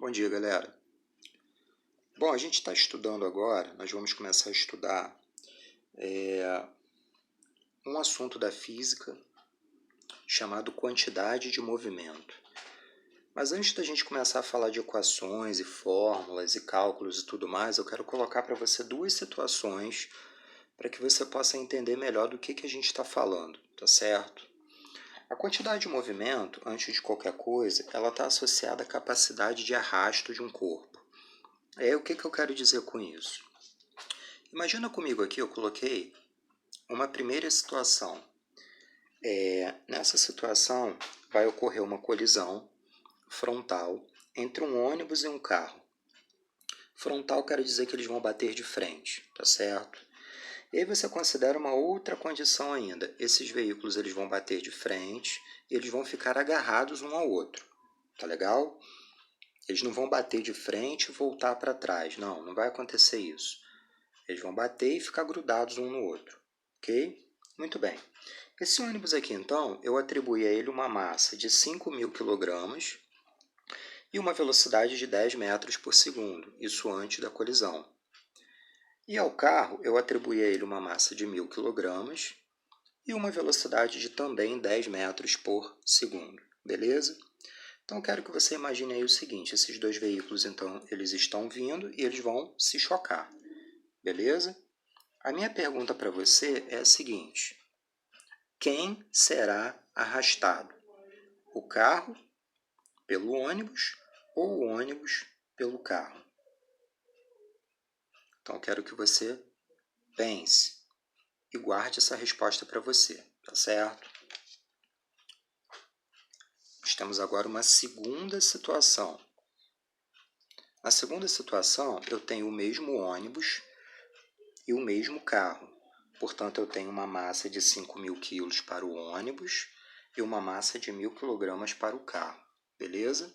Bom dia, galera. Bom, a gente está estudando agora, nós vamos começar a estudar um assunto da física chamado quantidade de movimento. Mas antes da gente começar a falar de equações e fórmulas e cálculos e tudo mais, eu quero colocar para você duas situações para que você possa entender melhor do que a gente está falando, tá certo? A quantidade de movimento, antes de qualquer coisa, ela está associada à capacidade de arrasto de um corpo. O que eu quero dizer com isso? Imagina comigo aqui, eu coloquei uma primeira situação. Nessa situação, vai ocorrer uma colisão frontal entre um ônibus e um carro. Frontal quer dizer que eles vão bater de frente, tá certo? E aí você considera uma outra condição ainda. Esses veículos eles vão bater de frente e eles vão ficar agarrados um ao outro, tá legal? Eles não vão bater de frente e voltar para trás, não vai acontecer isso. Eles vão bater e ficar grudados um no outro, ok? Muito bem. Esse ônibus aqui, então, eu atribuí a ele uma massa de 5.000 kg e uma velocidade de 10 metros por segundo, isso antes da colisão. E ao carro, eu atribuí a ele uma massa de 1.000 kg e uma velocidade de também 10 metros por segundo, beleza? Então, eu quero que você imagine aí o seguinte, esses dois veículos, então, eles estão vindo e eles vão se chocar, beleza? A minha pergunta para você é a seguinte: quem será arrastado? O carro pelo ônibus ou o ônibus pelo carro? Então, quero que você pense e guarde essa resposta para você, tá certo? Nós temos agora uma segunda situação. Na segunda situação, eu tenho o mesmo ônibus e o mesmo carro. Portanto, eu tenho uma massa de 5.000 kg para o ônibus e uma massa de 1.000 kg para o carro, beleza?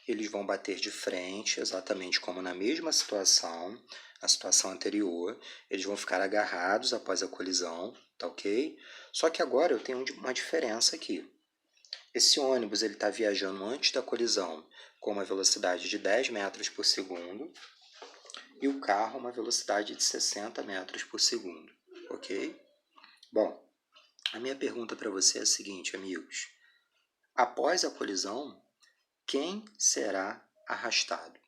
Eles vão bater de frente, exatamente como na mesma situação, a situação anterior. Eles vão ficar agarrados após a colisão, tá ok? Só que agora eu tenho uma diferença aqui. Esse ônibus está viajando antes da colisão com uma velocidade de 10 metros por segundo e o carro uma velocidade de 60 metros por segundo, ok? Bom, a minha pergunta para você é a seguinte, amigos. Após a colisão, quem será arrastado?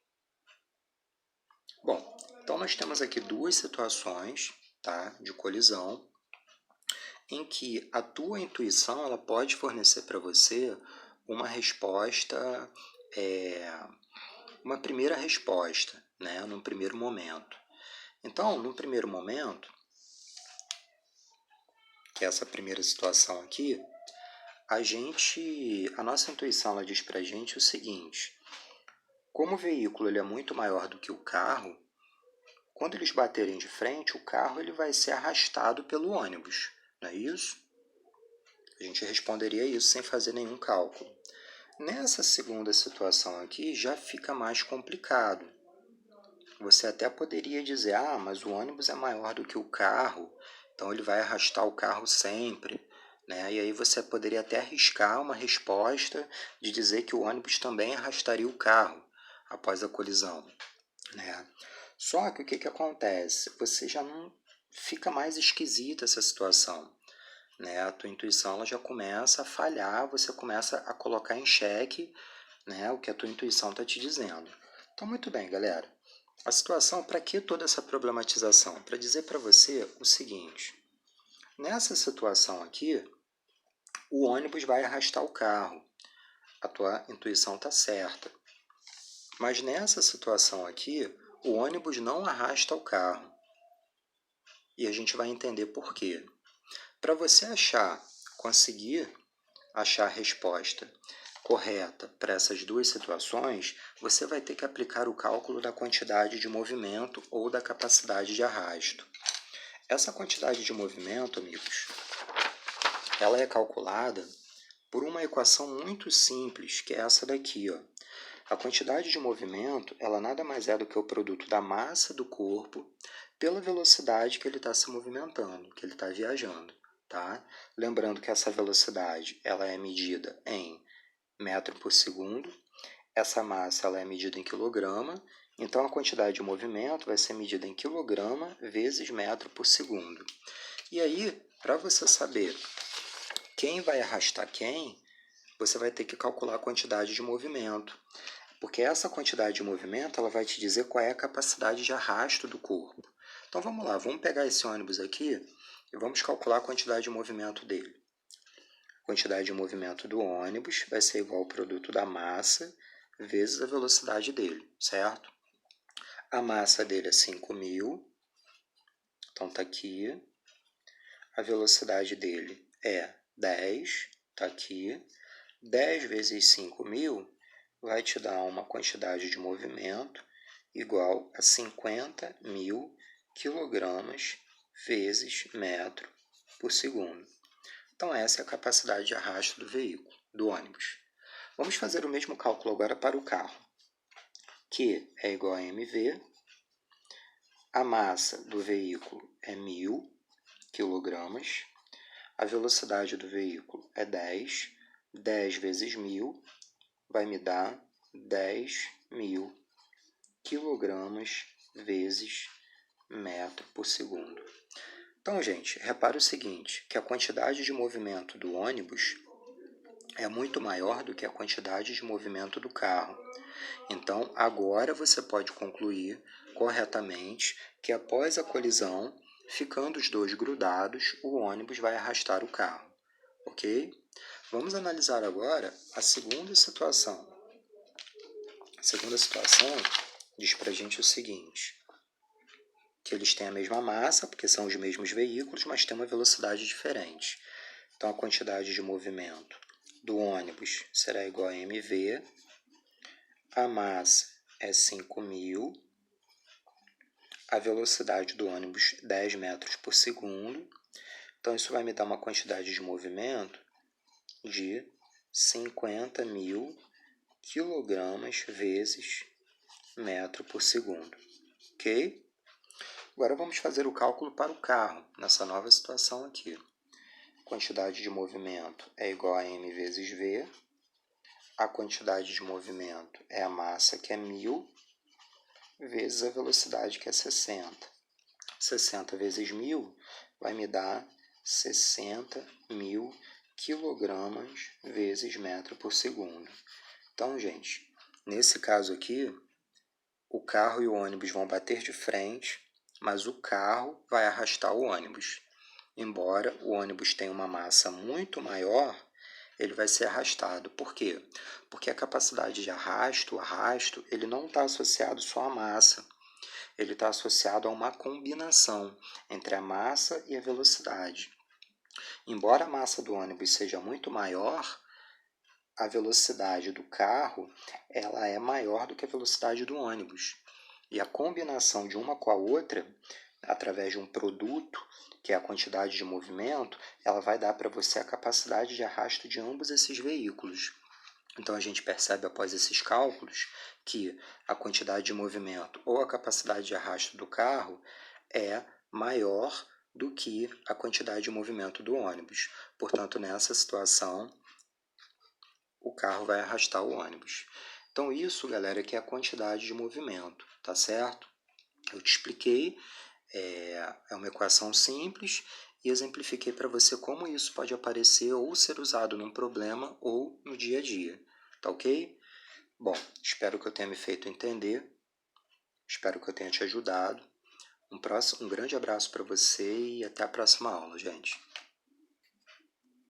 Bom, então nós temos aqui duas situações, tá, de colisão, em que a tua intuição ela pode fornecer para você uma resposta, uma primeira resposta, né, num primeiro momento. Então, no primeiro momento, que é essa primeira situação aqui, a nossa intuição ela diz para a gente o seguinte: como o veículo ele é muito maior do que o carro, quando eles baterem de frente, o carro ele vai ser arrastado pelo ônibus, não é isso? A gente responderia isso sem fazer nenhum cálculo. Nessa segunda situação aqui, já fica mais complicado. Você até poderia dizer, mas o ônibus é maior do que o carro, então ele vai arrastar o carro sempre, né? E aí você poderia até arriscar uma resposta de dizer que o ônibus também arrastaria o carro após a colisão, né? Só que o que acontece? Você já não fica mais esquisita essa situação, né? A tua intuição ela já começa a falhar, você começa a colocar em xeque, né, o que a tua intuição está te dizendo. Então, muito bem, galera. A situação, para que toda essa problematização? Para dizer para você o seguinte: nessa situação aqui, o ônibus vai arrastar o carro. A tua intuição está certa. Mas nessa situação aqui, o ônibus não arrasta o carro. E a gente vai entender por quê. Para você conseguir achar a resposta correta para essas duas situações, você vai ter que aplicar o cálculo da quantidade de movimento ou da capacidade de arrasto. Essa quantidade de movimento, amigos, ela é calculada por uma equação muito simples, que é essa daqui, ó. A quantidade de movimento, ela nada mais é do que o produto da massa do corpo pela velocidade que ele está se movimentando, que ele está viajando, tá? Lembrando que essa velocidade ela é medida em metro por segundo, essa massa ela é medida em quilograma, então a quantidade de movimento vai ser medida em quilograma vezes metro por segundo. E aí, para você saber quem vai arrastar quem, você vai ter que calcular a quantidade de movimento, porque essa quantidade de movimento ela vai te dizer qual é a capacidade de arrasto do corpo. Então vamos lá, vamos pegar esse ônibus aqui e vamos calcular a quantidade de movimento dele. A quantidade de movimento do ônibus vai ser igual ao produto da massa vezes a velocidade dele, certo? A massa dele é 5.000, então está aqui. A velocidade dele é 10, está aqui. 10 vezes 5.000 vai te dar uma quantidade de movimento igual a 50.000 quilogramas vezes metro por segundo. Então, essa é a capacidade de arrasto do veículo, do ônibus. Vamos fazer o mesmo cálculo agora para o carro, que é igual a mv. A massa do veículo é 1.000 quilogramas. A velocidade do veículo é 10. 10 vezes 1.000 vai me dar 10.000 quilogramas vezes metro por segundo. Então, gente, repare o seguinte, que a quantidade de movimento do ônibus é muito maior do que a quantidade de movimento do carro. Então, agora você pode concluir corretamente que após a colisão, ficando os dois grudados, o ônibus vai arrastar o carro, ok? Vamos analisar agora a segunda situação. A segunda situação diz para a gente o seguinte, que eles têm a mesma massa, porque são os mesmos veículos, mas têm uma velocidade diferente. Então, a quantidade de movimento do ônibus será igual a mv, a massa é 5.000, a velocidade do ônibus 10 metros por segundo. Então, isso vai me dar uma quantidade de movimento de 50.000 quilogramas vezes metro por segundo, ok? Agora vamos fazer o cálculo para o carro, nessa nova situação aqui. Quantidade de movimento é igual a m vezes v. A quantidade de movimento é a massa, que é 1.000, vezes a velocidade, que é 60. 60 vezes 1.000 vai me dar 60.000 quilogramas vezes metro por segundo. Então, gente, nesse caso aqui, o carro e o ônibus vão bater de frente, mas o carro vai arrastar o ônibus. Embora o ônibus tenha uma massa muito maior, ele vai ser arrastado. Por quê? Porque a capacidade de arrasto, o arrasto, ele não está associado só à massa. Ele está associado a uma combinação entre a massa e a velocidade. Embora a massa do ônibus seja muito maior, a velocidade do carro ela é maior do que a velocidade do ônibus. E a combinação de uma com a outra, através de um produto, que é a quantidade de movimento, ela vai dar para você a capacidade de arrasto de ambos esses veículos. Então, a gente percebe após esses cálculos que a quantidade de movimento ou a capacidade de arrasto do carro é maior do que a quantidade de movimento do ônibus. Portanto, nessa situação, o carro vai arrastar o ônibus. Então, isso, galera, que é a quantidade de movimento, tá certo? Eu te expliquei, é uma equação simples e exemplifiquei para você como isso pode aparecer ou ser usado num problema ou no dia a dia, tá ok? Bom, espero que eu tenha me feito entender, espero que eu tenha te ajudado. Um grande abraço para você e até a próxima aula, gente.